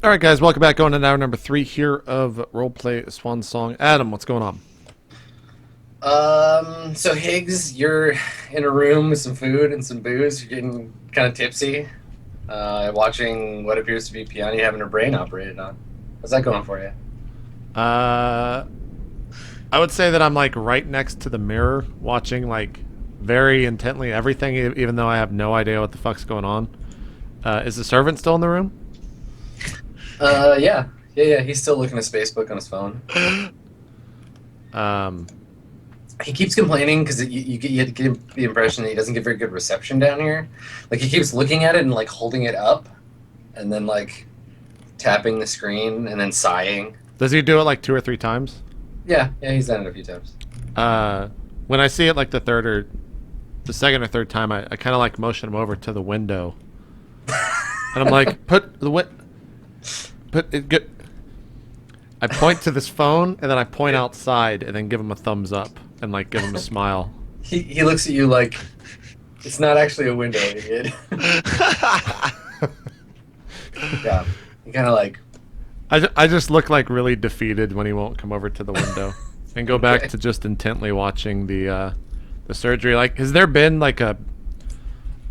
All right, guys, welcome back. Going to hour number 3 here of RollPlay Swan Song. Adam, what's going on? So Higgs, you're in a room with some food and some booze. You're getting kind of tipsy, watching what appears to be Piani having her brain operated on. How's that going for you? I would say that I'm like right next to the mirror, watching like very intently everything, even though I have no idea what the fuck's going on. Is the servant still in the room? Yeah. He's still looking at Facebook on his phone. He keeps complaining because you get the impression that he doesn't get very good reception down here. Like he keeps looking at it and like holding it up, and then like tapping the screen and then sighing. Does he do it like 2 or 3 times? Yeah, he's done it a few times. When I see it like the second or third time, I kind of like motion him over to the window, and I'm like, I point to this phone, and then I point outside, and then give him a thumbs up, and like give him a smile. He looks at you like it's not actually a window, idiot. Yeah, he kind of like. I just look like really defeated when he won't come over to the window, and go back to just intently watching the surgery. Like, has there been like a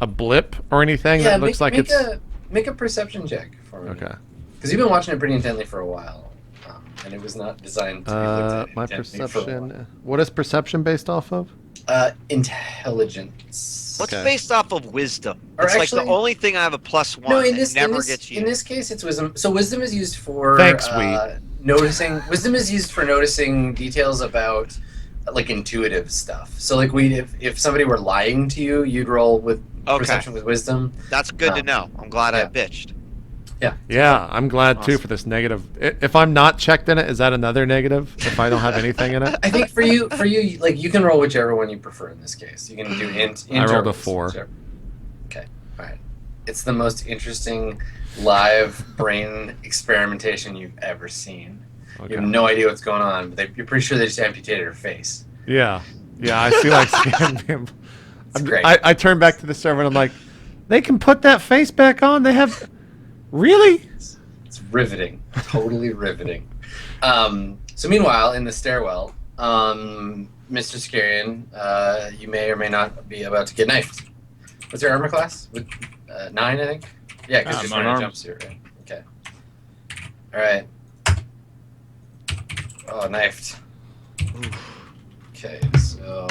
blip or anything that looks like it's? Make a perception check for me. Okay. Because you've been watching it pretty intently for a while, and it was not designed to be looked at my intently perception. What is perception based off of? Intelligence. What's Okay. based off of wisdom? Or It's like actually- the only thing I have a +1. No, It never gets in you. this case, it's wisdom. So wisdom is used for Thanks, noticing. Wisdom is used for noticing details about like intuitive stuff. So like if somebody were lying to you, you'd roll with perception with wisdom. That's good to know. I'm glad I yeah. bitched. Yeah, I'm glad too Awesome. for this negative. If I'm not checked in it, is that another negative? If I don't have anything in it? I think for you, like you can roll whichever one you prefer in this case. You can do int. I rolled a or 4. whichever. Okay, all right. It's the most interesting live brain experimentation you've ever seen. Okay. You have no idea what's going on, but you're pretty sure they just amputated her face. Yeah, I see like scan. It's great. I turn back to the server and I'm like, they can put that face back on. They have, really? It's riveting, totally riveting. So meanwhile, in the stairwell, Mr. Skarian, you may or may not be about to get knifed. What's your armor class? 9, I think. Yeah, because you're wearing a jumpsuit, right? Okay. All right. Oh, knifed. Okay, so.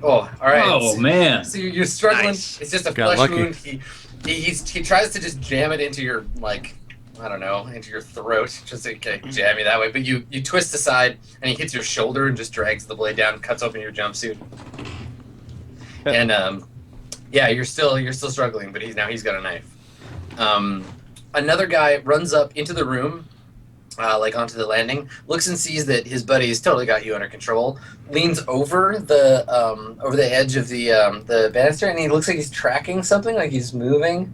Oh, all right. Oh man! So you're struggling. Nice. It's just a Got flesh lucky. wound. He tries to just jam it into your I don't know, into your throat, just to jam you that way. But you twist aside, and he hits your shoulder and just drags the blade down, cuts open your jumpsuit. And you're still struggling, but he's got a knife. Another guy runs up into the room. Onto the landing, looks and sees that his buddy's totally got you under control. Leans over the edge of the banister, and he looks like he's tracking something, like he's moving.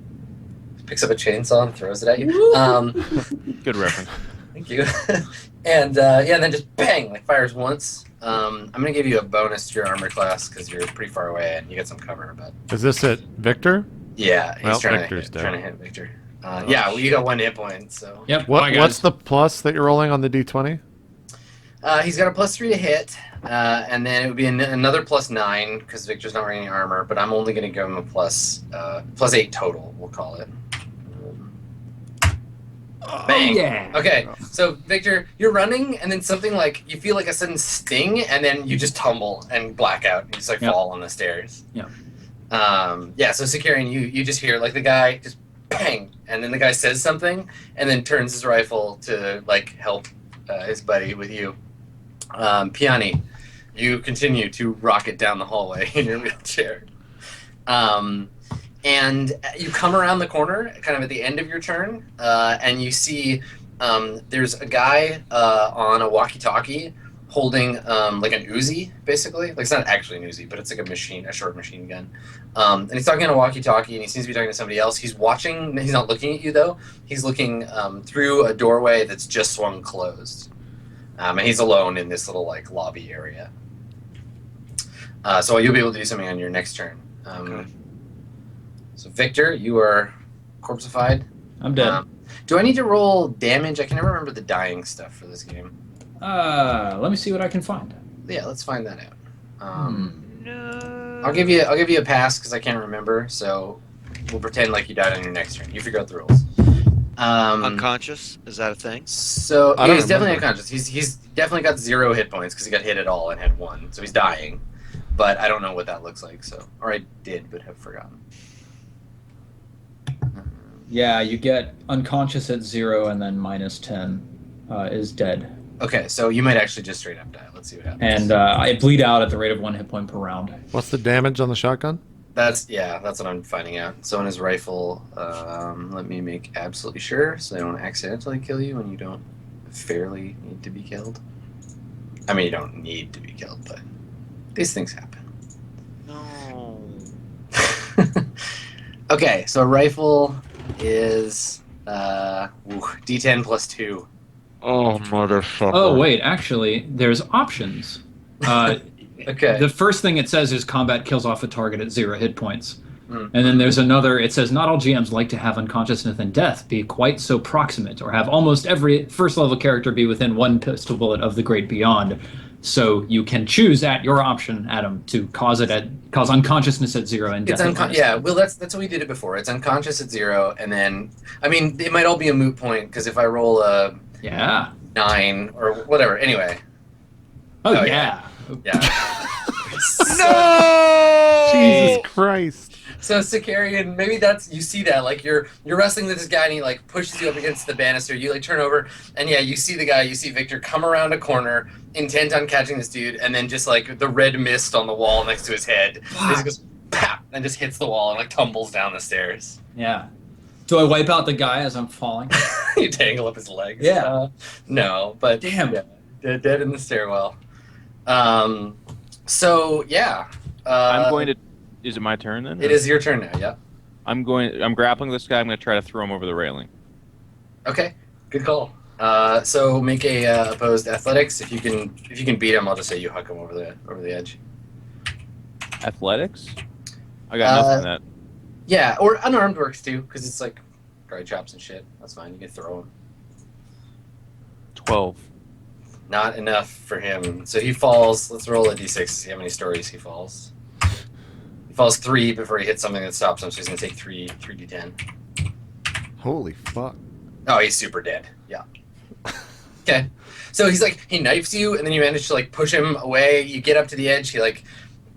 Picks up a chainsaw and throws it at you. Good reference. Thank you. And then just bang, like fires once. I'm gonna give you a bonus to your armor class because you're pretty far away and you get some cover. But Is this it, Victor? yeah, he's Well, trying Victor's to dead. hit Victor. You got 1 hit point, so. Yep. Bye, guys. What's the plus that you're rolling on the d20? He's got a +3 to hit, and then it would be another +9 because Victor's not wearing any armor. But I'm only going to give him a +8 total. We'll call it. Bang. yeah. Okay, so Victor, you're running, and then something like you feel like a sudden sting, and then you just tumble and black out. And you just like fall on the stairs. Yep. So Sicarian, you just hear like the guy just bang, and then the guy says something, and then turns his rifle to like help his buddy with you. Piani, you continue to rocket down the hallway in your wheelchair. And you come around the corner, kind of at the end of your turn, and you see there's a guy on a walkie-talkie holding like an Uzi, basically. Like, it's not actually an Uzi, but it's like a short machine gun. And he's talking on a walkie-talkie, and he seems to be talking to somebody else. He's watching. He's not looking at you, though. He's looking through a doorway that's just swung closed. And he's alone in this little, like, lobby area. So you'll be able to do something on your next turn. Okay. So, Victor, you are corpseified. I'm dead. Do I need to roll damage? I can never remember the dying stuff for this game. Let me see what I can find. Yeah, let's find that out. No. I'll give you a pass because I can't remember. So we'll pretend like you died on your next turn. You figure out the rules. Unconscious? Is that a thing? So I don't he's definitely remember. unconscious. He's definitely got 0 hit points because he got hit at all and had 1. So he's dying. But I don't know what that looks like. So, or I did, but have forgotten. Yeah, you get unconscious at 0 and then -10 is dead. Okay, so you might actually just straight up die. Let's see what happens. And I bleed out at the rate of 1 hit point per round. What's the damage on the shotgun? That's what I'm finding out. So on his rifle, let me make absolutely sure so they don't accidentally kill you when you don't fairly need to be killed. I mean, you don't need to be killed, but these things happen. No. Okay, so a rifle is D10 plus 2. Oh, motherfucker. Oh, wait, actually, there's options. Okay. The first thing it says is combat kills off a target at 0 hit points. Mm. And then there's another, it says not all GMs like to have unconsciousness and death be quite so proximate, or have almost every first level character be within 1 pistol bullet of the great beyond. So you can choose at your option, Adam, to cause unconsciousness at 0 and death at -10. Yeah, well, that's what we did it before. It's unconscious at 0, and then, I mean, it might all be a moot point, because if I roll a Yeah. 9, or whatever, anyway. Oh, Oh, yeah. Yeah. No! Jesus Christ. So Sicarian, maybe that's, you see that, like you're wrestling with this guy and he like pushes you up against the banister, you like turn over and yeah, you see the guy, you see Victor come around a corner, intent on catching this dude, and then just like the red mist on the wall next to his head, he just goes pap and just hits the wall and like tumbles down the stairs. Yeah. Do I wipe out the guy as I'm falling? You tangle up his legs. Yeah. No, but Damn. yeah, dead in the stairwell. So yeah. I'm going to. Is it my turn then? It is your turn now. Yeah. I'm grappling this guy. I'm going to try to throw him over the railing. Okay. Good call. So make a opposed athletics. If you can beat him, I'll just say you huck him over the edge. Athletics? I got nothing in that. Yeah, or unarmed works too, because it's like karate chops and shit. That's fine. You can throw him. 12. Not enough for him. So he falls. Let's roll a d6 to see how many stories he falls. He falls 3 before he hits something that stops him, so he's gonna take 3d10. Holy fuck. Oh, he's super dead. Yeah. Okay. So he's like, he knifes you, and then you manage to like push him away. You get up to the edge. He like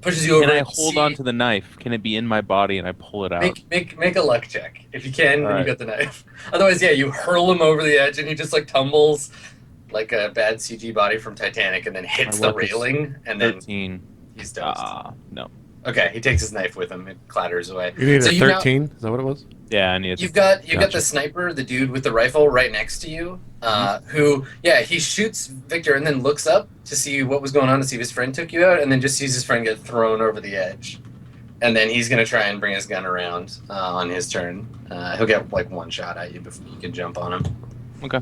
pushes you over. Can I and hold see- on to the knife? Can it be in my body and I pull it out? Make a luck check. If you can, then you Alright. got the knife. Otherwise, yeah, you hurl him over the edge, and he just like tumbles like a bad CG body from Titanic, and then hits My the luck is railing, and then 13. he's toast. No. Okay, he takes his knife with him. It clatters away. You need So a you now- 13? Is that what it was? Yeah, I need it. You've got Gotcha. the sniper, the dude with the rifle right next to you, who he shoots Victor and then looks up to see what was going on, to see if his friend took you out, and then just sees his friend get thrown over the edge, and then he's gonna try and bring his gun around on his turn. He'll get like 1 shot at you before you can jump on him. Okay.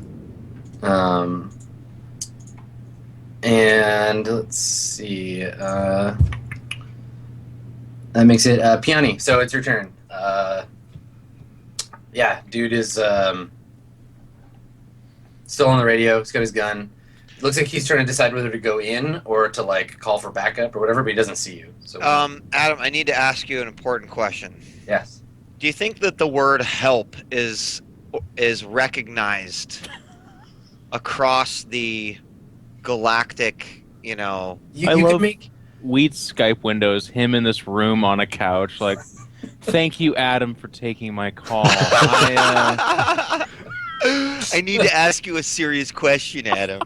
And let's see. That makes it Piani. So it's your turn. Yeah, dude is still on the radio. He's got his gun. Looks like he's trying to decide whether to go in or to like call for backup or whatever, but he doesn't see you. So Adam, I need to ask you an important question. yes. Do you think that the word help is recognized across the galactic, You I could love- make Wheat's Skype windows, him in this room on a couch, like, thank you, Adam, for taking my call. I need to ask you a serious question, Adam.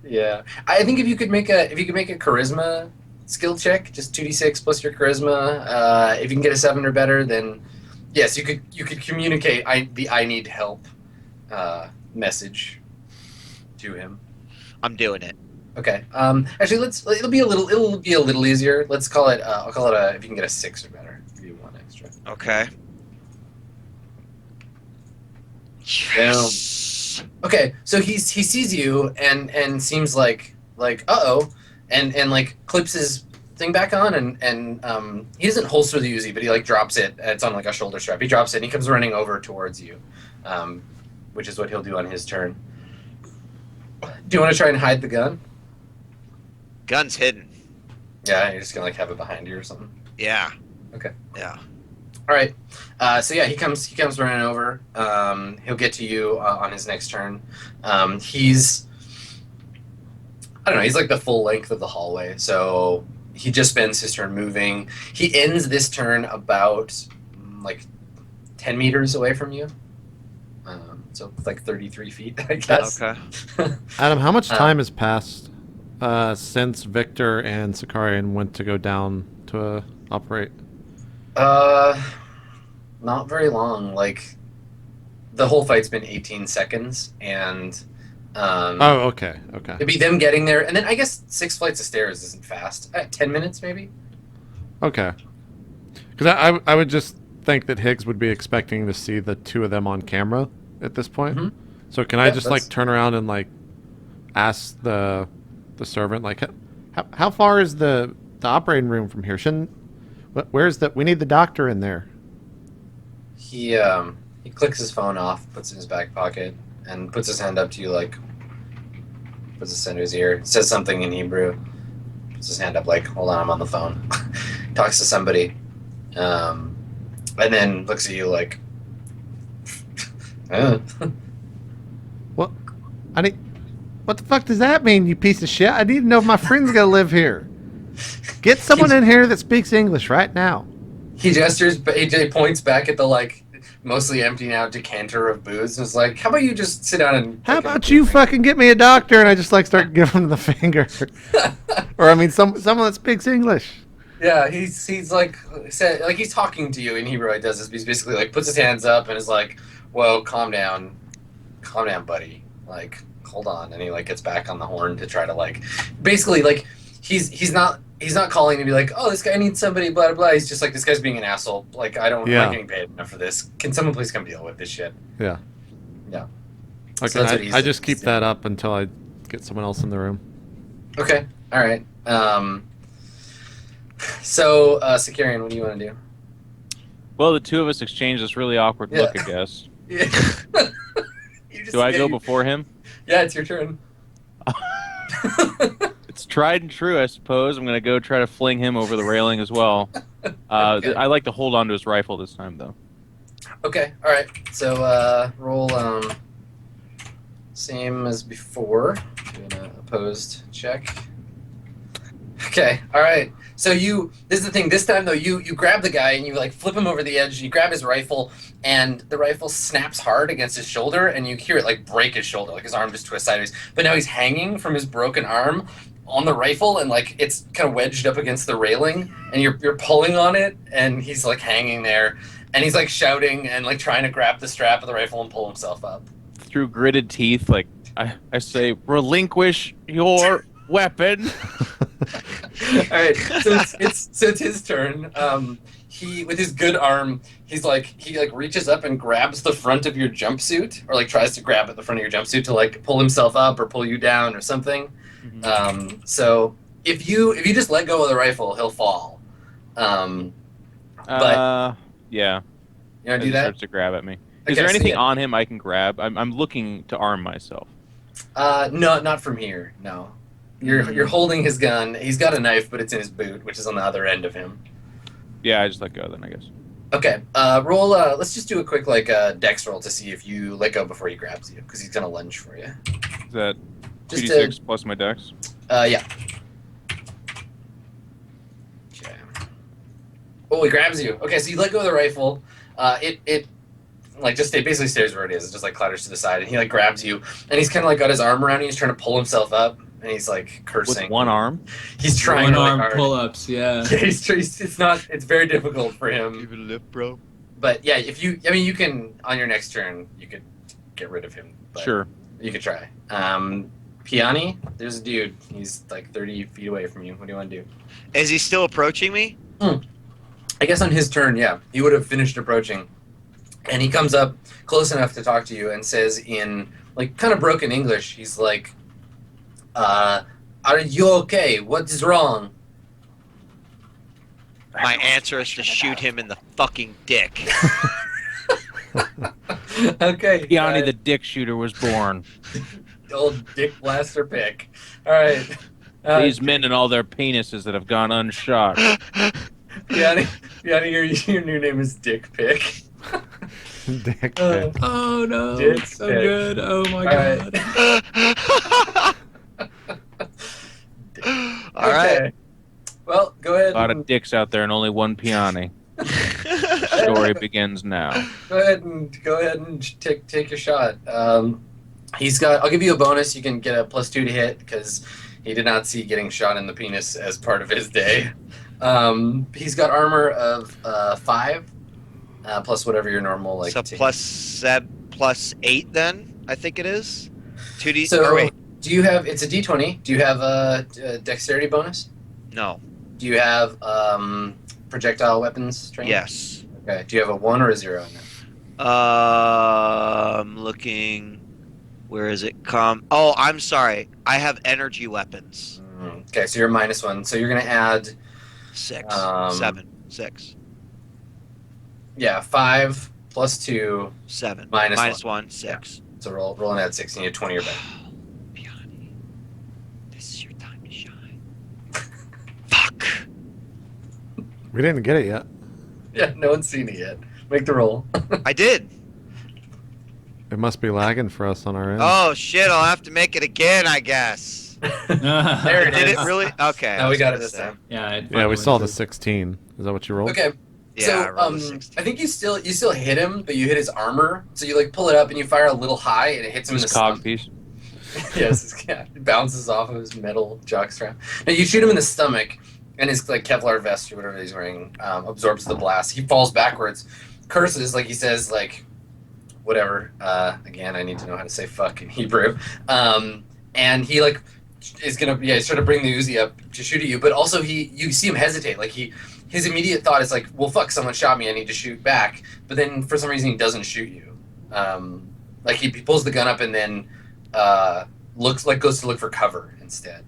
yeah. I think if you could make a charisma skill check, just 2d6 plus your charisma. If you can get a 7 or better, then yes, you could communicate the I need help message to him. I'm doing it. Okay. Actually, it'll be a little easier. Let's call it. I'll call it if you can get a 6 or better. Give you 1 extra. Okay. Yes. Okay, so he sees you and seems like and like clips his thing back on, and he doesn't holster the Uzi, but he like drops it. It's on like a shoulder strap. He drops it, and he comes running over towards you, which is what he'll do on his turn. Do you want to try and hide the gun? Gun's hidden. Yeah, you're just gonna like have it behind you or something. Yeah. Okay. Yeah. All right. So yeah, he comes running over. He'll get to you on his next turn. He's I don't know. He's like the full length of the hallway, so he just spends his turn moving. He ends this turn about like 10 meters away from you. So it's like 33 feet, I guess. Okay. Adam, how much time has passed since Victor and Sakarian went to go down to operate? Not very long. Like, the whole fight's been 18 seconds, and oh, okay. it'd be them getting there, and then I guess 6 flights of stairs isn't fast. 10 minutes, maybe? Okay. Because I would just think that Higgs would be expecting to see the two of them on camera at this point. Mhm. So can I just like turn around and like ask the servant like how far is the operating room from here? Where's we need the doctor in there. He clicks his phone off, puts it in his back pocket, and puts his hand up to you, like, puts his hand to his ear, says something in Hebrew, puts his hand up like, hold on, I'm on the phone. Talks to somebody, and then looks at you like, What the fuck does that mean, you piece of shit? I need to know if my friend's gonna live here. Get someone in here that speaks English right now. He gestures, but he points back at the, like, mostly empty now decanter of booze, and is like, how about you just sit down and... How about you fucking get me a doctor? And I just like start giving him the finger. Or I mean, someone that speaks English. Yeah, he's like he's talking to you in Hebrew. He does this. He's basically like puts his hands up and is like, "Whoa, calm down, buddy. Like, hold on." And he like gets back on the horn to try to like, basically like he's not calling to be like, "Oh, this guy needs somebody." Blah blah blah. He's just like, "This guy's being an asshole. Like, I'm not getting paid enough for this. Can someone please come deal with this shit?" Yeah. Yeah. Okay, So that's what I just keep that up until I get someone else in the room. Okay. All right. So, Sakarian, what do you want to do? Well, the two of us exchange this really awkward look, I guess. Yeah. Do I go before him? Yeah, it's your turn. It's tried and true, I suppose. I'm going to go try to fling him over the railing as well. Okay. I like to hold on to his rifle this time, though. Okay, all right. So roll same as before. Do an opposed check. Okay, all right. So this is the thing. This time though, you grab the guy and you like flip him over the edge. You grab his rifle, and the rifle snaps hard against his shoulder, and you hear it like break his shoulder, like his arm just twists sideways. But now he's hanging from his broken arm on the rifle, and like it's kind of wedged up against the railing, and you're pulling on it, and he's like hanging there, and he's like shouting and like trying to grab the strap of the rifle and pull himself up. Through gritted teeth, like I say, relinquish your weapon. All right, so it's his turn. He with his good arm, he reaches up and grabs the front of your jumpsuit, or like tries to grab at the front of your jumpsuit to like pull himself up or pull you down or something. Mm-hmm. So if you just let go of the rifle, he'll fall. But yeah, you want to do he that? starts to grab at me. Okay, Is there anything so, yeah. on him I can grab? I'm looking to arm myself. No, not from here. No, you're holding his gun. He's got a knife, but it's in his boot, which is on the other end of him. Yeah, I just let go then, I guess. Okay, roll. Let's just do a quick like dex roll to see if you let go before he grabs you, because he's gonna lunge for you. Is that Just 2d6 plus my dex? Yeah. Okay. Oh, he grabs you. Okay, so you let go of the rifle. It like just basically stays where it is. It just like clatters to the side, and he like grabs you, and he's kind of like got his arm around you. He's trying to pull himself up, and he's like cursing. With one arm? He's trying One really arm hard. pull-ups, yeah. Yeah, it's very difficult for him. Give it a lip, bro. But yeah, you can on your next turn you could get rid of him. But Sure. You could try. Piani, there's a dude. He's like 30 feet away from you. What do you want to do? Is he still approaching me? I guess on his turn, yeah, he would have finished approaching, and he comes up close enough to talk to you and says in like kind of broken English, he's like, "Are you okay? What is wrong?" My answer is to shoot him in the fucking dick. Okay. Piani the dick shooter was born. Old dick blaster pick. All right. These men and all their penises that have gone unshot. Piani, your new name is Dick Pick. Dick pic. Oh no, Dick it's so pic. good. Oh my All god. All right. Okay. Well, go ahead. A lot And, of dicks out there and only one Piani. Story begins now. go ahead and take your shot. He's got. I'll give you a bonus. You can get a +2 to hit because he did not see getting shot in the penis as part of his day. He's got armor of 5, plus whatever your normal like. So to +8 then, I think it is. 2d. So or wait, do you have? It's a D20. Do you have a dexterity bonus? no. Do you have projectile weapons training? Yes. Okay. Do you have a 1 or a 0 in there? I'm looking. Where is it? Oh, I'm sorry. I have energy weapons. Okay, so you're -1. So you're gonna add 6, Um, 7, 6, 5 plus 2. 7. Minus -1, 6. So roll and add 6, and you get 20 or better. Piani, this is your time to shine. Fuck. We didn't get it yet. Yeah, no one's seen it yet. Make the roll. I did. It must be lagging for us on our end. Oh shit! I'll have to make it again, I guess. There it Did is. it really? Okay. No, I we was got gonna it this say. time. Yeah. Yeah, we saw the 16. Is that what you rolled? Okay. Yeah, I So rolled a 16. I think you still hit him, but you hit his armor. So you like pull it up and you fire a little high, and it hits him in the His cog stomach. piece. Yes, it bounces off of his metal jockstrap. Now you shoot him in the stomach, and his like Kevlar vest or whatever he's wearing absorbs the blast. He falls backwards, curses like he says like whatever. Again, I need to know how to say fuck in Hebrew. And he like is gonna sort of bring the Uzi up to shoot at you, but also you see him hesitate. Like his immediate thought is like, well, fuck, someone shot me. I need to shoot back. But then for some reason he doesn't shoot you. Like he pulls the gun up and then goes to look for cover instead.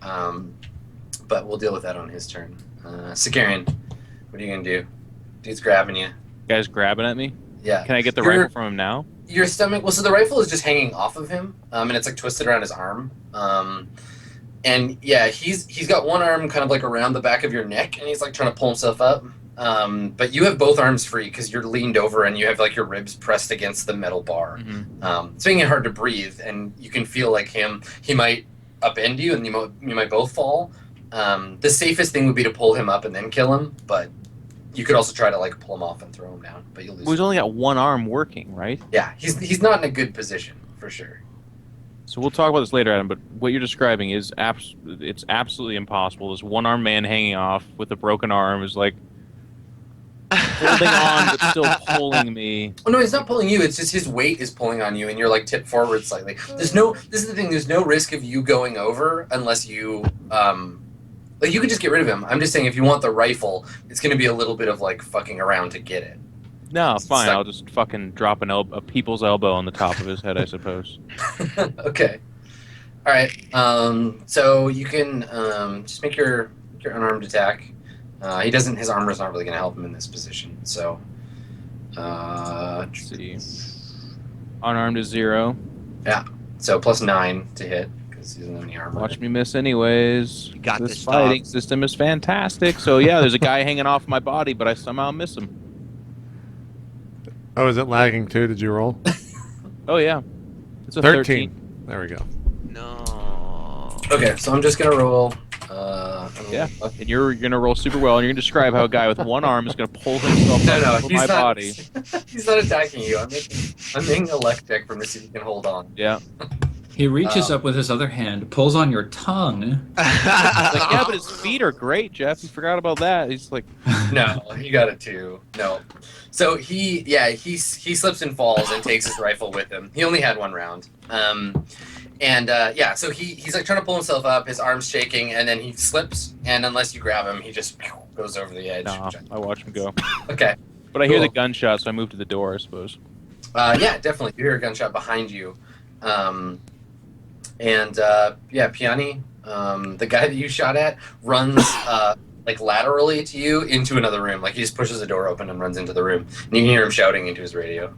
But we'll deal with that on his turn. Sakarian, what are you gonna do? Dude's grabbing you. Guy's grabbing at me. Yeah. Can I get the Your- rifle from him now? Your stomach. Well, so the rifle is just hanging off of him, and it's like twisted around his arm. And yeah, he's got one arm kind of like around the back of your neck, and he's like trying to pull himself up. But you have both arms free because you're leaned over and you have like your ribs pressed against the metal bar. Mm-hmm. It's making it hard to breathe, and you can feel like he might upend you, and you might both fall. The safest thing would be to pull him up and then kill him, but you could also try to like pull him off and throw him down, but you'll lose. Well, he's only got one arm working, right? Yeah, he's not in a good position for sure. So we'll talk about this later, Adam. But what you're describing is it's absolutely impossible. This one-armed man hanging off with a broken arm is like holding on but still pulling me. Oh no, he's not pulling you. It's just his weight is pulling on you, and you're like tipped forward slightly. This is the thing. There's no risk of you going over unless you like you could just get rid of him. I'm just saying if you want the rifle, it's going to be a little bit of like fucking around to get it. No, It's fine. stuck. I'll just fucking drop a people's elbow on the top of his head, I suppose. Okay. All right. So you can just make your unarmed attack. He doesn't. His armor's not really going to help him in this position. So. Let's see. Unarmed is 0. So +9 to hit because he doesn't have any armor. Watch me miss anyways. You got this this, fighting dog. system is fantastic. So yeah, there's a guy hanging off my body, but I somehow miss him. Oh, is it lagging too? Did you roll? Oh yeah. It's a 13. There we go. No. Okay, so I'm just gonna roll. Yeah. And you're gonna roll super well, and you're gonna describe how a guy with one arm is gonna pull himself up over my body. He's not attacking you. I'm making a luck check for him to see if he can hold on. Yeah. He reaches up with his other hand, pulls on your tongue. Like, yeah, but his feet are great, Geoff. You forgot about that. He's like, No, he got it too. No. So he slips and falls and takes his rifle with him. He only had one round. So he's like trying to pull himself up, his arm's shaking, and then he slips, and unless you grab him, he just goes over the edge. nah, I watch him go. Okay. But I hear the Cool. gunshot, so I move to the door, I suppose. Yeah, definitely. You hear a gunshot behind you. Piani, the guy that you shot at, runs like laterally to you into another room. Like he just pushes the door open and runs into the room, and you can hear him shouting into his radio.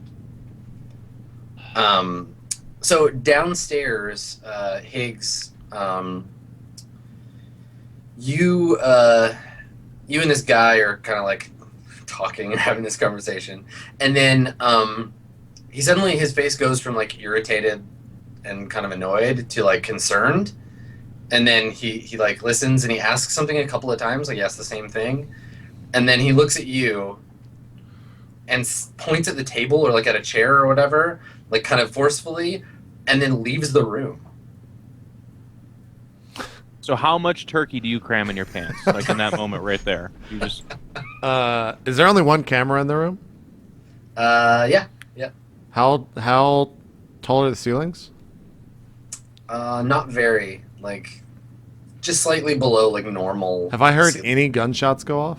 So downstairs, Higgs, you and this guy are kind of like talking and having this conversation, and then he suddenly, his face goes from like irritated and kind of annoyed to like concerned, and then he like listens and he asks something a couple of times, like he asks the same thing, and then he looks at you and points at the table or like at a chair or whatever, like kind of forcefully, and then leaves the room. So how much turkey do you cram in your pants? Like in that moment right there. You just Is there only one camera in the room? Yeah. How tall are the ceilings? Not very, like just slightly below like normal. Have I heard ceiling. any gunshots go off?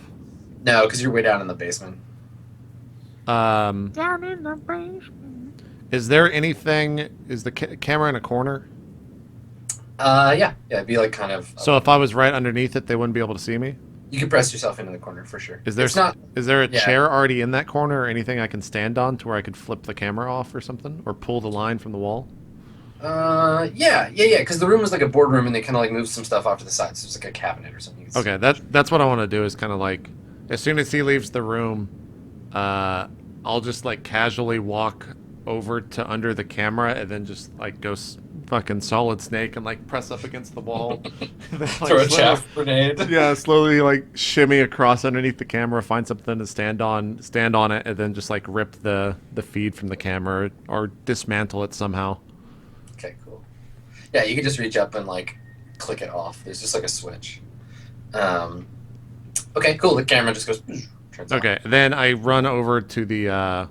No, because you're way down in the basement. down in the basement. Is there anything? Is the camera in a corner? Yeah, it'd be like kind of. So if I was right underneath it, they wouldn't be able to see me. You could press yourself into the corner for sure. Is there It's not? Is there a yeah. chair already in that corner or anything I can stand on to where I could flip the camera off or something, or pull the line from the wall? Yeah. Because the room was like a boardroom, and they kind of like moved some stuff off to the side, so it's like a cabinet or something. Okay, that's what I want to do. Is kind of like as soon as he leaves the room, I'll just like casually walk over to under the camera and then just like go fucking solid snake and like press up against the wall. Then, like, Throw a chaff grenade. Yeah, slowly like shimmy across underneath the camera, find something to stand on it, and then just like rip the feed from the camera or dismantle it somehow. Okay, cool. Yeah, you could just reach up and like click it off. There's just like a switch. Okay, cool. The camera just goes. Turns Okay, then I run over to the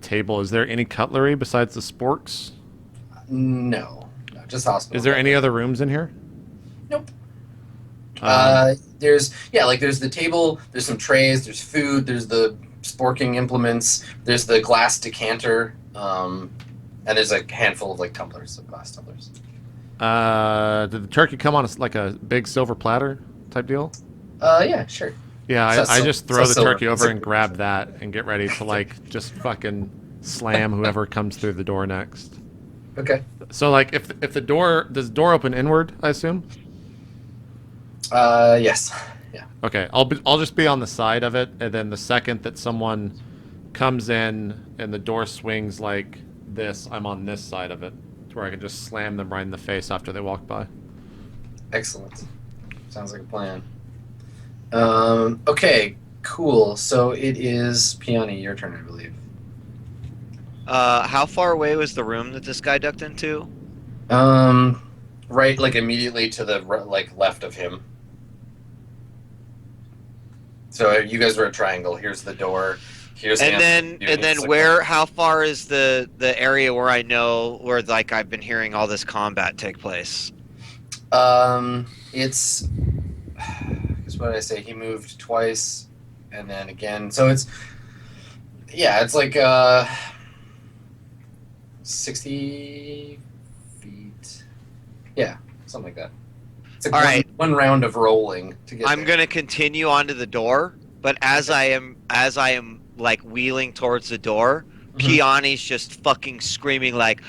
table. Is there any cutlery besides the sporks? No, just hospital. Is there any other rooms in here? Nope. Um, There's the table. There's some trays. There's food. There's the sporking implements. There's the glass decanter. And there's a handful of like tumblers, like glass tumblers. Did the turkey come on like a big silver platter type deal? Yeah, sure. Yeah, So- I just so throw the silver. turkey over and grab that and get ready to like just fucking slam whoever comes through the door next. Okay. So like if the door does the door open inward, I assume? Yes. Yeah. Okay, I'll just be on the side of it, and then the second that someone comes in and the door swings like this, I'm on this side of it, to where I can just slam them right in the face after they walk by. Excellent. Sounds like a plan. Okay, cool. So it is Piani, your turn, I believe. How far away was the room that this guy ducked into? Right, like immediately to the like left of him. So you guys were a triangle. Here's the door. Here's And the then where? How far is the area where I know where like I've been hearing all this combat take place? It's. What did I say? He moved twice, and then again. So it's. Yeah, it's like 60 feet. Yeah, something like that. It's like All right. one round of rolling to get. I'm there. gonna continue onto the door, but as I am like wheeling towards the door, Piani's just fucking screaming like,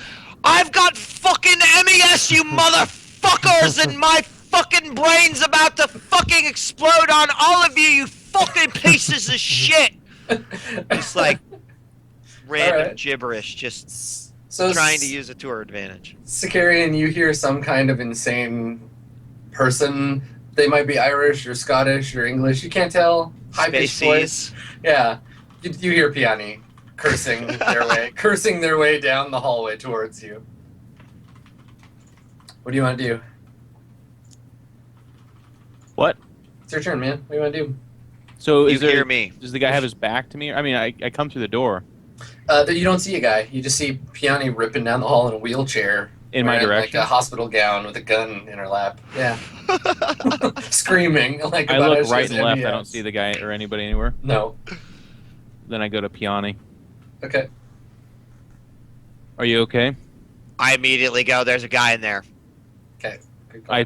"I've got fucking MES, you motherfuckers, and my fucking brain's about to fucking explode on all of you, you fucking pieces of shit!" Just like random Alright. gibberish, just So trying to use it to her advantage. Sicarian, you hear some kind of insane person. They might be Irish or Scottish or English. You can't tell. High-pitched voice. Spaceys. Yeah, you hear Piani cursing their way down the hallway towards you. What do you want to do? What? It's your turn, man. What do you want to do? So You is there? hear me. Does the guy have his back to me? I mean, I come through the door You don't see a guy. You just see Piani ripping down the hall in a wheelchair. in my wearing, direction. like a hospital gown with a gun in her lap. Yeah. Screaming. Like I about how look she right has and left. I MES. don't see the guy or anybody anywhere. No. Then I go to Piani. Okay. Are you okay? I immediately go, "There's a guy in there." Okay. Good call.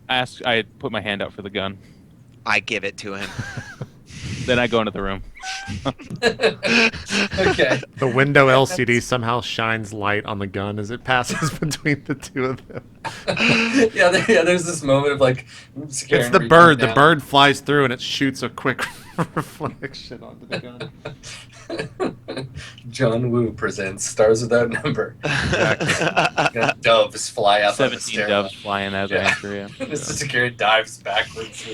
I put my hand out for the gun. I give it to him. Then I go into the room. Okay. The window LCD somehow shines light on the gun as it passes between the two of them. There's this moment of like. It's the bird. The bird flies through and it shoots a quick reflection onto the gun. John Woo presents Stars Without Number. Got doves fly up on the 17 stairwell. doves flying as I enter. Yeah. The security dives backwards.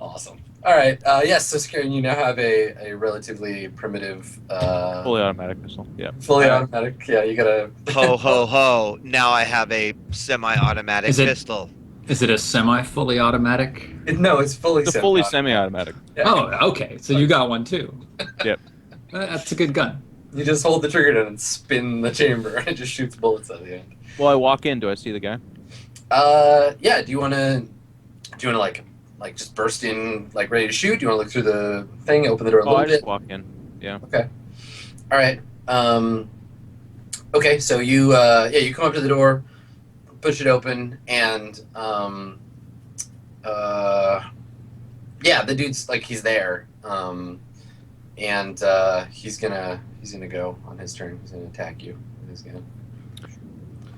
Awesome. All right. Yes. So security, you now have a relatively primitive, Fully automatic pistol. Yeah. fully automatic. Yeah. You gotta. Ho ho ho! Now I have a semi-automatic Is it- pistol. Is it a semi-fully automatic? No, it's fully. It's a fully semi-automatic. Yeah. Oh, okay. So you got one too. Yep. That's a good gun. You just hold the trigger down and spin the chamber, and it just shoots bullets at the end. Well, I walk in. Do I see the guy? Yeah. Do you wanna like just burst in, like ready to shoot? Do you wanna look through the thing, open the door a Oh, little I bit? just walk in. Yeah. Okay. All right. Okay. So you you come up to the door, push it open, and the dude's like he's there, and he's gonna go on his turn. He's gonna attack you with his gun.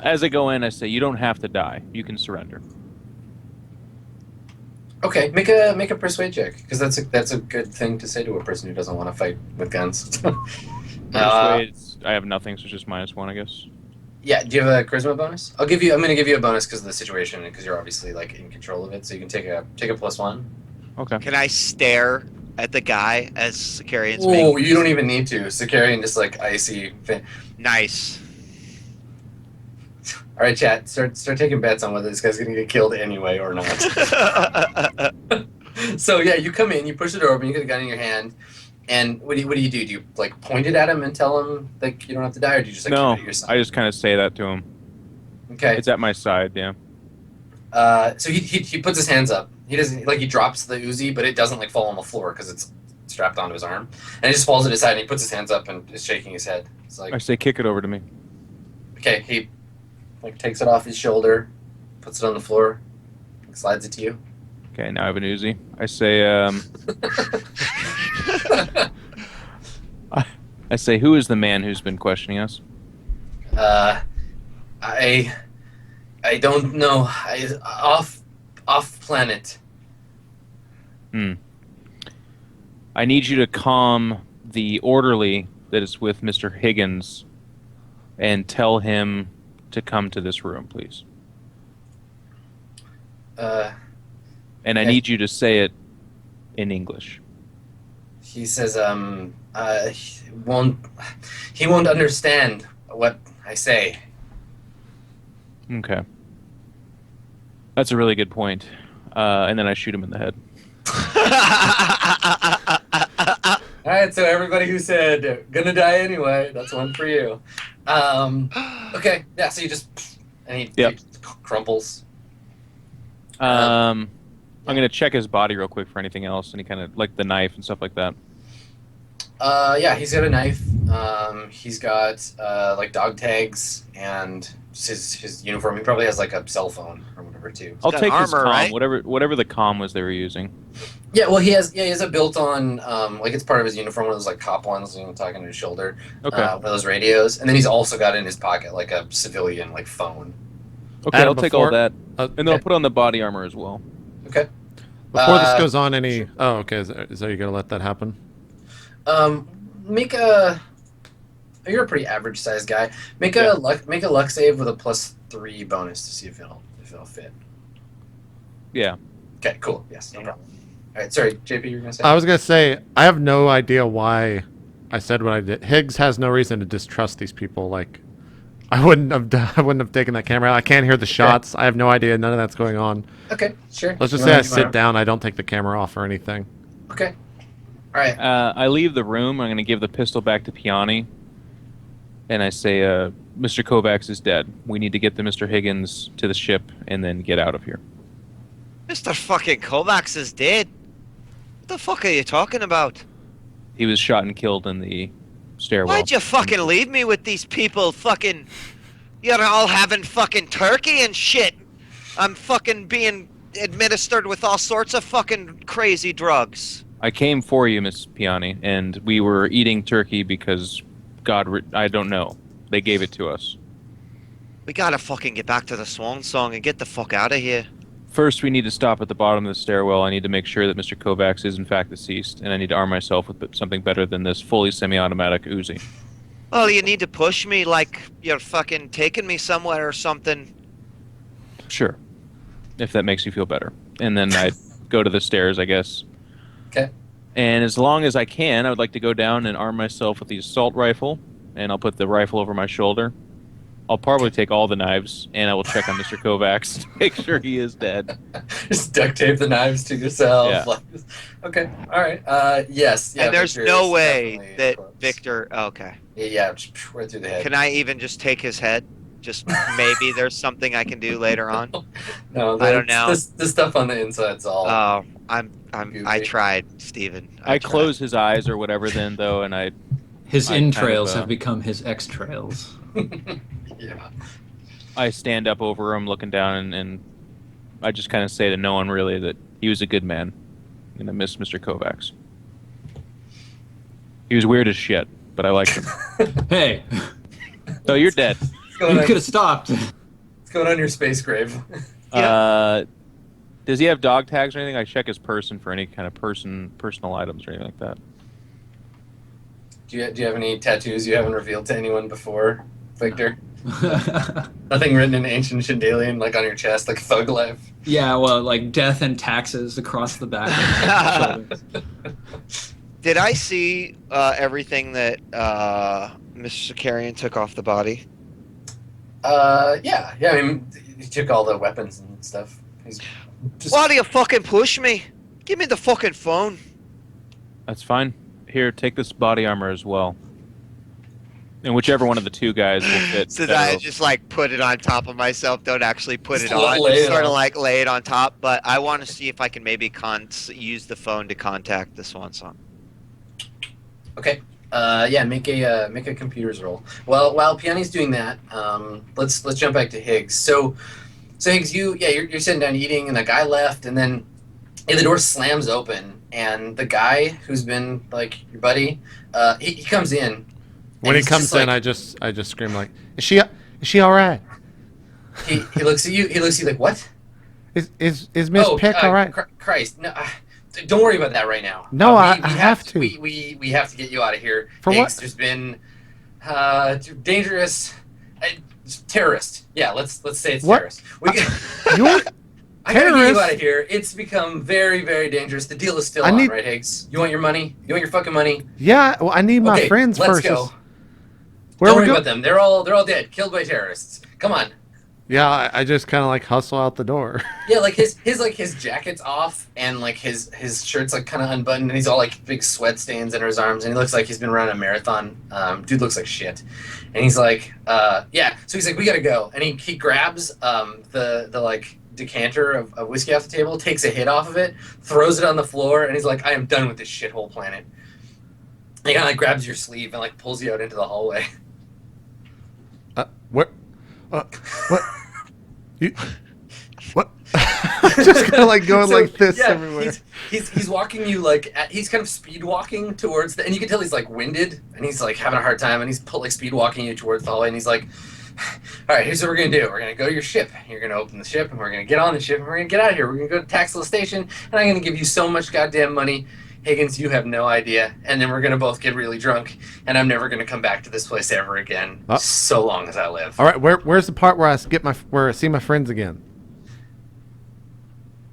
As I go in, I say, "You don't have to die. You can surrender." Okay, make a persuade check, because that's a good thing to say to a person who doesn't want to fight with guns. Persuade, I have nothing, so it's just -1, I guess. Yeah, do you have a charisma bonus? I'm gonna give you a bonus because of the situation and because you're obviously like in control of it, so you can take a +1. Okay. Can I stare at the guy as Sicarian's Oh, being you don't even need to. Sicarian just like icy. nice? All right, chat. Start taking bets on whether this guy's gonna get killed anyway or not. So yeah, you come in, you push the door open, you get a gun in your hand, and what do you do? Do you like point it at him and tell him like you don't have to die, or do you just like No, keep it at your side? I just kind of say that to him. Okay. It's at my side, yeah. So he puts his hands up. He doesn't like he drops the Uzi, but it doesn't like fall on the floor because it's strapped onto his arm, and it just falls at his side. And he puts his hands up and is shaking his head. It's like I say, kick it over to me. okay, he like takes it off his shoulder, puts it on the floor, slides it to you. Okay, now I have an Uzi. I say, I say, who is the man who's been questioning us? I don't know. Off planet. I need you to calm the orderly that is with Mr. Higgins and tell him to come to this room, please. And I okay. need you to say it in English. He says he won't understand what I say. Okay. That's a really good point. And then I shoot him in the head. All right, so everybody who said gonna die anyway, that's one for you. Okay, yeah. So you just and he crumples. I'm gonna check his body real quick for anything else, and he kind of like the knife and stuff like that. Yeah, he's got a knife. He's got like dog tags and his uniform. He probably has like a cell phone or whatever too. I'll got take his armor, comm, right? whatever the comm was they were using. Yeah, well, he has a built-on like it's part of his uniform, one of those like cop ones, talking to his shoulder. Okay. One of those radios, and then he's also got in his pocket like a civilian like phone. Okay, Adam, I'll take all before- that, and then I'll put on the body armor as well. Okay. Before this goes on, any... Oh, okay. Is that you gonna let that happen? Make a. You're a pretty average sized guy. Make a luck save with a +3 bonus to see if it'll fit. Yeah. Okay, cool. Yes, no problem. All right, sorry, JP, you were gonna say. I was gonna say I have no idea why I said what I did. Higgs has no reason to distrust these people. Like, I wouldn't have taken that camera out. I can't hear the shots. I have no idea. None of that's going on. Okay, sure. Let's just You say I wanna- sit down. I don't take the camera off or anything. Okay. All right. I leave the room. I'm going to give the pistol back to Piani. And I say, Mr. Kovacs is dead. We need to get the Mr. Higgins to the ship and then get out of here. Mr. fucking Kovacs is dead. What the fuck are you talking about? He was shot and killed in the stairwell. Why'd you fucking leave me with these people fucking... You're all having fucking turkey and shit. I'm fucking being administered with all sorts of fucking crazy drugs. I came for you, Miss Piani, and we were eating turkey because I don't know. They gave it to us. We gotta fucking get back to the Swan Song and get the fuck out of here. First, we need to stop at the bottom of the stairwell. I need to make sure that Mr. Kovacs is in fact deceased, and I need to arm myself with something better than this fully semi-automatic Uzi. Well, you need to push me like you're fucking taking me somewhere or something. Sure, if that makes you feel better. And then I go to the stairs, I guess. Okay. And as long as I can, I would like to go down and arm myself with the assault rifle, and I'll put the rifle over my shoulder. I'll probably take all the knives, and I will check on Mr. Kovacs to make sure he is dead. Just duct tape the knives to yourself. Yeah. Like, okay. All right. Yes. Yeah, And there's Victor no is way definitely that close. Victor... Okay. Yeah, right through the head. Can I even just take his head? Just maybe there's something I can do later on. No, I don't know. The stuff on the inside's all. Oh, I Goofy. tried, Steven. I tried. close his eyes or whatever then, though, and His I kind entrails of, have become his X-trails. Yeah. I stand up over him looking down, and I just kind of say to no one really that he was a good man, and I miss Mr. Kovacs. He was weird as shit, but I liked him. Hey, So you're dead. What's going you on? could have stopped. What's going on your space grave? Does he have dog tags or anything? I check his person for any kind of personal items or anything like that. Do you have any tattoos you haven't revealed to anyone before, Victor? Nothing written in ancient Chandalian, like on your chest, like Thug Life? Yeah, well, like death and taxes across the back of the shoulders. Did I see everything that Mr. Sakarian took off the body? Yeah. I mean, he took all the weapons and stuff. He's just... Why do you fucking push me? Give me the fucking phone. That's fine. Here, take this body armor as well. And whichever one of the two guys will fit. So better. that I just like put it on top of myself. Don't actually put Just it on. lay Just it sort of on. like lay it on top. But I want to see if I can maybe use the phone to contact the Swan Song. Okay. Yeah. Make a computers roll. Well, while Piani's doing that, let's jump back to Higgs. So Higgs, you're sitting down eating, and the guy left, and then the door slams open, and the guy who's been like your buddy, he comes in. When he comes in, I just scream like, "Is she all right? He looks at you. He looks at you like, what? Is Miss Pick all right? Christ, no. Don't worry about that right now. No, I we have to. We have to get you out of here. For Higgs, what? There's been dangerous terrorist. Yeah, let's say it's What? terrorist. You're I gotta get you terrorist? out of here. It's become very, very dangerous. The deal is still I on, need- right, Higgs? You want your money? You want your fucking money? Yeah. Well, I need my Okay, friends let's first. go. Where Don't we worry go? about them. They're all dead, killed by terrorists. Come on. Yeah, I just kind of like hustle out the door. Yeah, like his jacket's off, and like his shirt's like kind of unbuttoned, and he's all like big sweat stains under his arms, and he looks like he's been running a marathon. Dude looks like shit, and he's like, yeah. So he's like, we gotta go, and he grabs the like decanter of whiskey off the table, takes a hit off of it, throws it on the floor, and he's like, I am done with this shithole planet. And he kind of like grabs your sleeve and like pulls you out into the hallway. What? What? You? What? Just kind of like going like this everywhere. He's walking you like he's kind of speed walking towards the, and you can tell he's like winded and he's like having a hard time, and he's like speed walking you towards the hallway, and he's like, all right, here's what we're gonna do. We're gonna go to your ship. You're gonna open the ship, and we're gonna get on the ship, and we're gonna get out of here. We're gonna go to Taxila Station, and I'm gonna give you so much goddamn money, Higgins, you have no idea. And then we're gonna both get really drunk, and I'm never gonna come back to this place ever again, so long as I live. All right, where's the part where I see my friends again?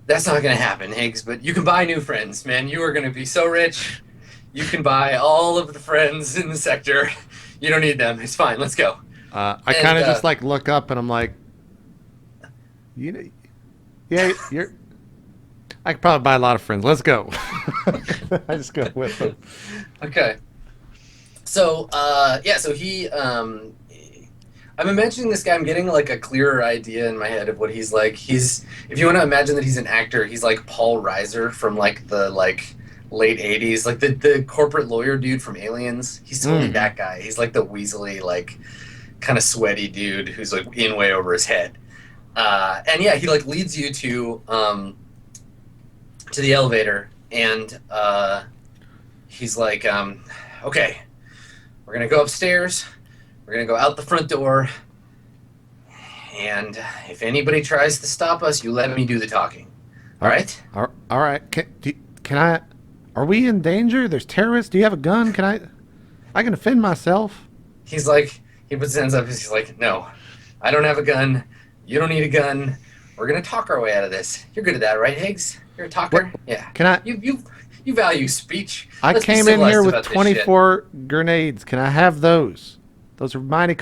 That's not gonna happen, Higgs. But you can buy new friends, man. You are gonna be so rich. You can buy all of the friends in the sector. You don't need them. It's fine. Let's go. I kind of just like look up and I'm like, you know, yeah, you're. I could probably buy a lot of friends. Let's go. I just go with them. Okay. So, so he, I'm imagining this guy, I'm getting like a clearer idea in my head of what he's like. If you want to imagine that he's an actor, he's like Paul Reiser from like the late 80s, like the corporate lawyer dude from Aliens. He's totally that guy. He's like the weaselly, like kind of sweaty dude who's like in way over his head. And yeah, he like leads you to the elevator, and he's like, okay, we're gonna go upstairs. We're gonna go out the front door, and if anybody tries to stop us, you let me do the talking. All right? All right. Can I? Are we in danger? There's terrorists. Do you have a gun? Can I? I can defend myself. He's like, he puts his hands up. He's like, no, I don't have a gun. You don't need a gun. We're gonna talk our way out of this. You're good at that, right, Higgs? You're a talker. Yeah. Can I? You value speech. I Let's be came in here civilized with about this 24 grenades. Can I have those? Those are mighty.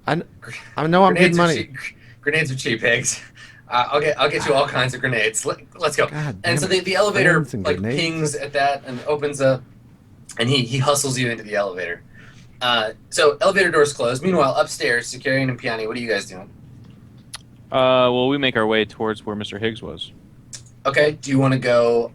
I know I'm getting money. Grenades are cheap, Higgs. I'll get you all kinds of grenades. Let's go. God And so damn it. the elevator Grenades and like grenades. pings at that and opens up, and he hustles you into the elevator. So elevator doors closed. Meanwhile, upstairs, Securian and Piani, what are you guys doing? Well, we make our way towards where Mr. Higgs was. Okay. Do you want to go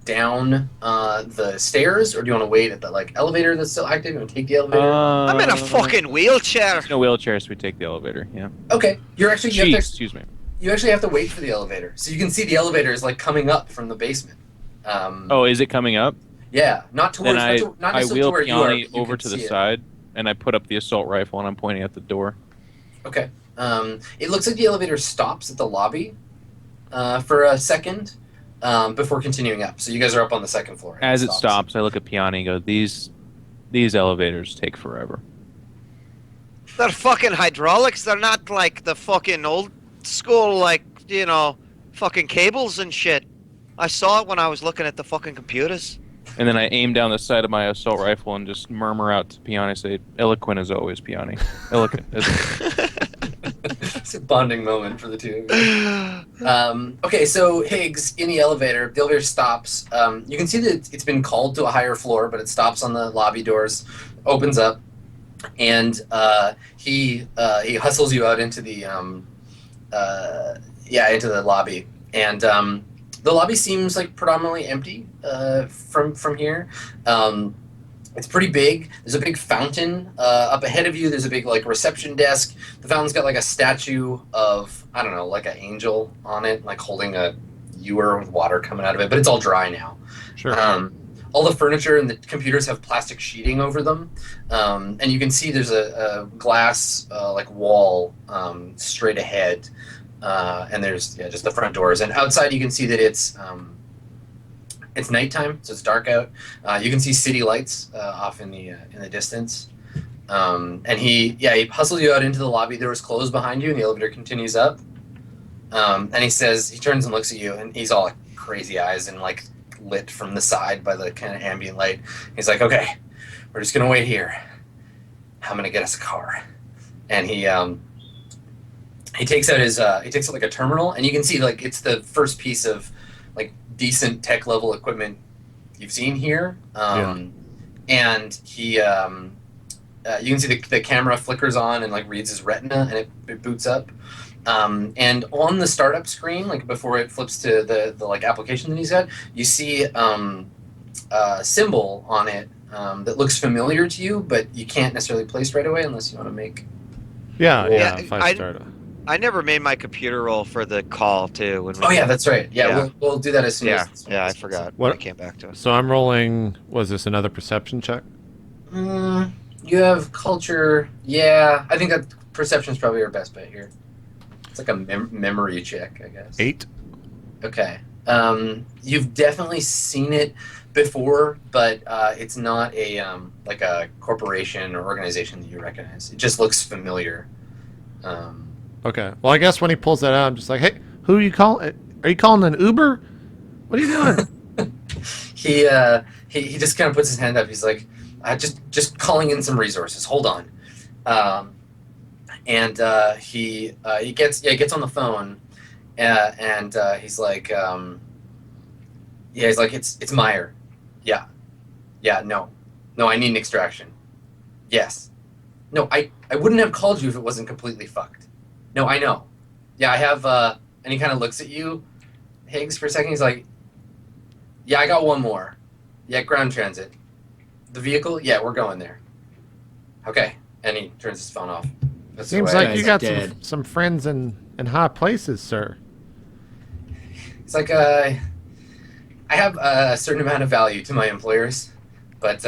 down the stairs, or do you want to wait at the like elevator that's still active and take the elevator? I'm in a fucking wheelchair. There's no wheelchairs, so we take the elevator. Yeah. Okay. You Jeez, excuse me. actually have to wait for the elevator, so you can see the elevator is like coming up from the basement. Oh, is it coming up? Yeah, not towards. Then not I necessarily wheel to where you are. Piani But you over can to the see it. side, and I put up the assault rifle, and I'm pointing at the door. Okay. It looks like the elevator stops at the lobby for a second before continuing up. So you guys are up on the second floor. and As it stops, I look at Piani and go, "These elevators take forever." They're fucking hydraulics. They're not like the fucking old school, like, fucking cables and shit. I saw it when I was looking at the fucking computers. And then I aim down the side of my assault rifle and just murmur out to Piani, say, "Eloquent as always, Piani. Eloquent." It's a bonding moment for the two of you. Okay, so Higgs in the elevator stops. You can see that it's been called to a higher floor, but it stops on the lobby doors, opens up, and he hustles you out into the into the lobby. And the lobby seems like predominantly empty from here. It's pretty big. There's a big fountain up ahead of you. There's a big like reception desk. The fountain's got like a statue of, I don't know, like an angel on it, like holding a ewer with water coming out of it, but it's all dry now. Sure. All the furniture and the computers have plastic sheeting over them, and you can see there's a glass like wall straight ahead, and there's just the front doors. And outside you can see that it's nighttime, so it's dark out. You can see city lights off in the distance. And he hustles you out into the lobby. There was clothes behind you, and the elevator continues up. And he turns and looks at you, and he's all like crazy eyes and like lit from the side by the kind of ambient light. He's like, "Okay, we're just gonna wait here. I'm gonna get us a car." And he takes out like a terminal, and you can see like it's the first piece of like decent tech level equipment you've seen here. And he you can see the camera flickers on and like reads his retina, and it boots up. And on the startup screen, like before it flips to the like application that he's got, you see a symbol on it that looks familiar to you, but you can't necessarily place right away unless you want to make. Yeah, Yeah, if I start. I never made my computer roll for the call, too. Oh yeah, that's right. Yeah, Yeah. We'll do that as soon as. I forgot. What- I came back to it. So I'm rolling. Was this another perception check? You have culture. Yeah, I think that perception is probably your best bet here. It's like a memory check, I guess. 8. Okay. You've definitely seen it before, but it's not a like a corporation or organization that you recognize. It just looks familiar. Okay. Well, I guess when he pulls that out, I'm just like, "Hey, who are you calling? Are you calling an Uber? What are you doing?" He just kind of puts his hand up. He's like, just calling in some resources. Hold on. And he gets on the phone, and he's like, he's like, it's Meyer. Yeah, no, I need an extraction. Yes. No, I wouldn't have called you if it wasn't completely fucked. No, I know. Yeah, I have, and he kind of looks at you, Higgs, for a second. He's like, yeah, I got one more. Yeah, ground transit. The vehicle? Yeah, we're going there. Okay. And he turns his phone off. That's Seems the way. like you Guy's got some, dead. some friends in high places, sir. It's like I have a certain amount of value to my employers, but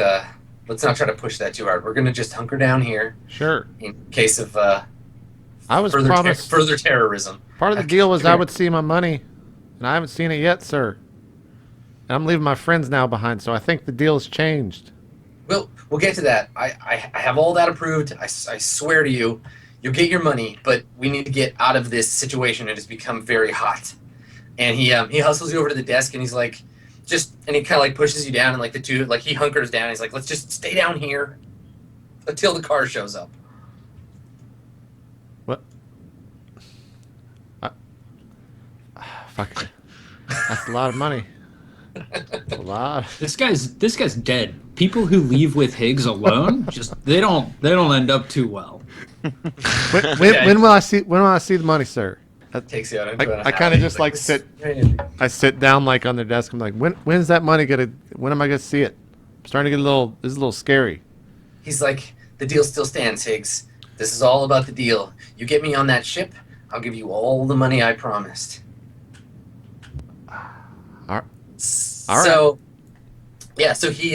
let's not try to push that too hard. We're gonna just hunker down here Sure. in case of I was further promised further terrorism. part of the deal was I would see my money, and I haven't seen it yet, sir. And I'm leaving my friends now behind, so I think the deal's changed. We'll get to that. I have all that approved. I swear to you, you'll get your money, but we need to get out of this situation. It has become very hot. And he hustles you over to the desk, and he's like, and he kind of like pushes you down, and like the two, like he hunkers down. And he's like, let's just stay down here until the car shows up. What? Fuck. That's a lot of money. That's a lot. This guy's dead. People who leave with Higs alone, they don't end up too well. When will I see the money, sir? Takes you out into an I kind of alley. just like This sit. is crazy. I sit down like on their desk. I'm like, when's that money when am I gonna see it? I'm starting to get this is a little scary. He's like, the deal still stands, Higgs. This is all about the deal. You get me on that ship, I'll give you all the money I promised. All right. So, yeah, so he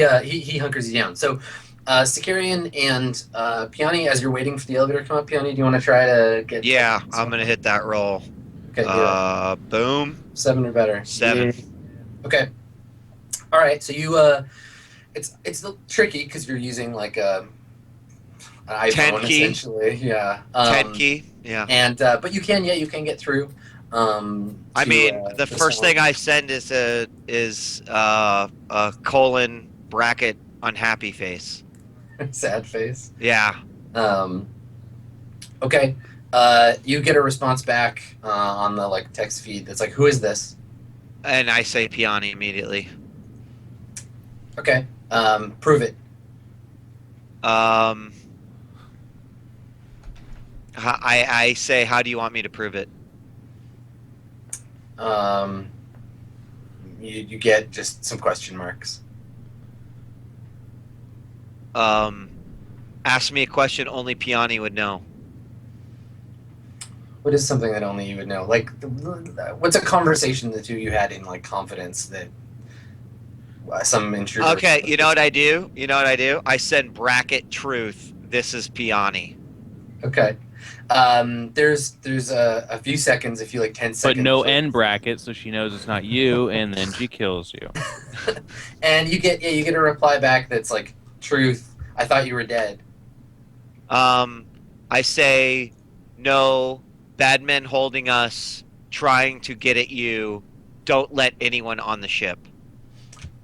hunkers you down. So, Sicarian and Piani, as you're waiting for the elevator to come up, Piani, do you want to try to get... Yeah, I'm gonna hit that roll. Okay, do it. Boom. 7 or better. 7. Okay. All right, so you, it's a little tricky because you're using like an iPhone, 10 key. essentially. Yeah. 10 key. Yeah. And, but you can get through. I mean, the first thing I send is a colon bracket unhappy face. sad face. Yeah. Okay. You get a response back on the like text feed that's like, "Who is this?" And I say Piani immediately. Okay. Prove it. I say, how do you want me to prove it? You get just some question marks. Ask me a question only Piani would know. What is something that only you would know? Like, what's a conversation the two of you had in like confidence that some intruder? Okay, you know what I do? I send bracket truth. This is Piani. Okay. There's a few seconds, a few like 10 seconds. But no end bracket, so she knows it's not you, and then she kills you. And you get a reply back that's like, "Truth. I thought you were dead." I say, no, bad men holding us, trying to get at you. Don't let anyone on the ship.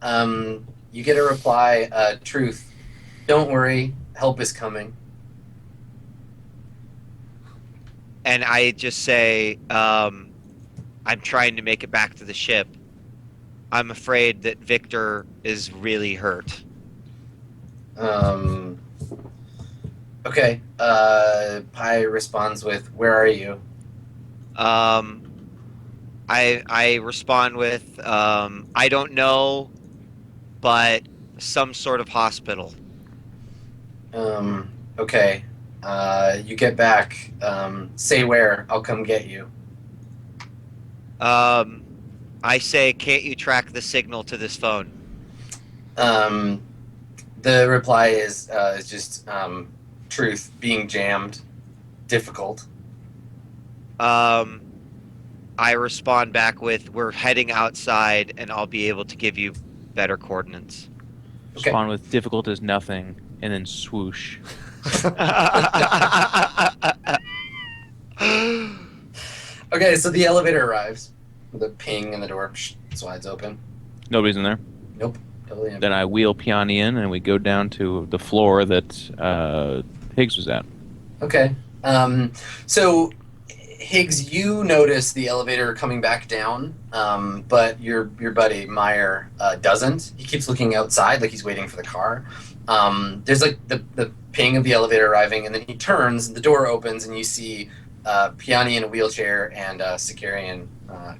You get a reply, "Truth. Don't worry, help is coming." And I just say, I'm trying to make it back to the ship. I'm afraid that Victor is really hurt. Okay. Pi responds with, "Where are you?" I respond with, I don't know, but some sort of hospital. Okay. You get back. Say where. I'll come get you. I say, can't you track the signal to this phone? The reply is just truth, being jammed, difficult. I respond back with, we're heading outside and I'll be able to give you better coordinates. Okay. Respond with difficult as nothing, and then swoosh. Okay, so the elevator arrives with a ping and the door slides open. Nobody's in there. Nope, totally empty. Then I wheel Piani in, and we go down to the floor that Higgs was at. Okay. So Higgs, you notice the elevator coming back down, but your buddy Meyer doesn't. He keeps looking outside like he's waiting for the car. There's like the ping of the elevator arriving, and then he turns, and the door opens, and you see Piani in a wheelchair and Sicarian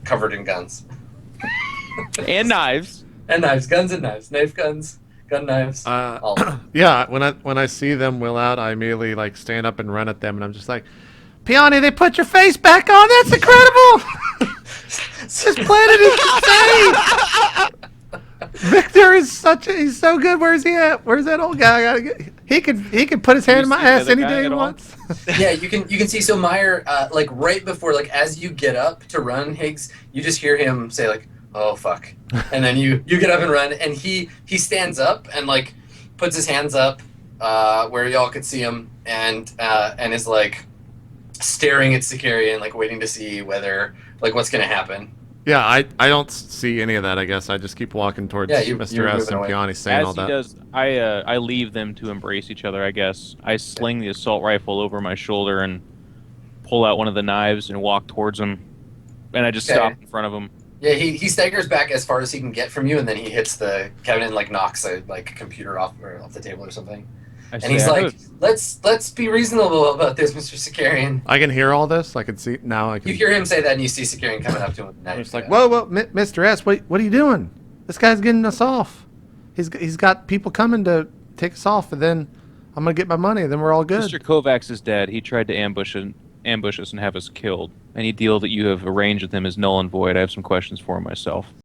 covered in guns. And knives. And knives, guns and knives, knife guns, gun knives. All of them. Yeah, when I see them will out, I immediately like stand up and run at them, and I'm just like, Piani, they put your face back on. That's incredible. This planet is insane. Victor is he's so good. Where's he at? Where's that old guy? He could put his hand in my ass any day he wants. Yeah, you can see. So Meyer, like right before, like as you get up to run, Higgs, you just hear him say like, "Oh fuck," and then you get up and run, and he stands up and like puts his hands up where y'all could see him, and is like staring at Sicarian, like waiting to see whether like what's gonna happen. Yeah, I don't see any of that. I guess I just keep walking towards Mr. S and Piani saying all that. As he does, I leave them to embrace each other. I guess I sling the assault rifle over my shoulder and pull out one of the knives and walk towards him, and I just stop in front of him. Yeah, he staggers back as far as he can get from you, and then he hits the cabinet and like knocks a like computer off the table or something. And he's like, "Let's be reasonable about this, Mr. Sicarian." I can hear all this. I can see now. You hear him say that, and you see Sicarian coming up to him with a knife. It's like, whoa, Mr. S, what are you doing? This guy's getting us off. He's got people coming to take us off, and then I'm gonna get my money. Then we're all good. Mr. Kovacs is dead. He tried to ambush us and have us killed. Any deal that you have arranged with him is null and void. I have some questions for him myself.